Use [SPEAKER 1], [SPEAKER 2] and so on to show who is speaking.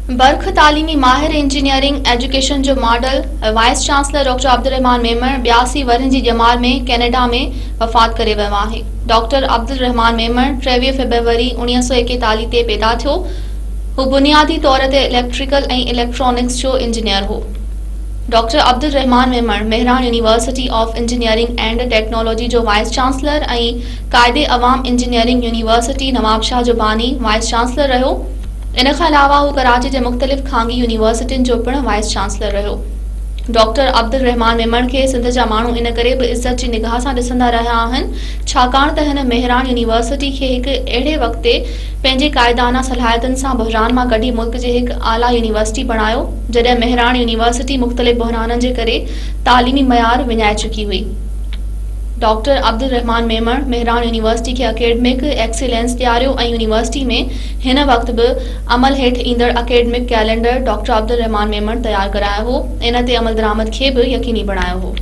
[SPEAKER 1] बर्ख तालीमी माहिर इंजीनियरिंग एजुकेशन जो model vice chancellor doctor Abdul Rahman Memon 82 वरनि जी ॼमार में कैनेडा में वफ़ात करे वियो आहे। डॉक्टर अब्दुल रहमान मेमण 23 फरवरी 1941 ते पैदा थियो। हू बुनियादी तौर ते इलेक्ट्रिकल ऐं इलेक्ट्रॉनिक्स जो इंजीनियर हो। Doctor Abdul Rahman Memon Mehran university of engineering and technology जो वाइस चांसलर ऐं कायदे अवाम इंजीनियरिंग यूनिवर्सिटी नवाबशाह जो बानी वाइस चांसलर रहियो। इन खां अलावा हू कराची जे मुख़्तलिफ़ ख़ांगी यूनिवर्सिटियुनि जो पिणु वाइस चांसलर रहियो। डॉक्टर अब्दुल रहमान मेमण खे सिंध जा माण्हू इन करे बि इज़त जी निगाह सां ॾिसंदा रहिया आहिनि छाकाणि त हिन मेहरान यूनिवर्सिटी खे हिकु अहिड़े वक़्त ते पंहिंजे क़ाइदाना सलाहियतुनि सां बहिरान मां कढी मुल्क जे हिकु आला यूनिवर्सिटी बणायो जॾहिं मेहरान यूनिवर्सिटी मुख़्तलिफ़ बहिराननि जे करे तालीमी मयार विञाए चुकी हुई। डॉक्टर अब्दुल रहमान मेमण मेहरान यूनिवर्सिटी खे अकेडमिक एक्सीलेंस ॾियारियो ऐं यूनिवर्सिटी में हिन वक़्त बि अमल हेठि ईंदड़ academic calendar doctor Abdul Rahman Memon तयारु करायो हो। इन ते अमल दरामद खे बि यकीनी बणायो हो।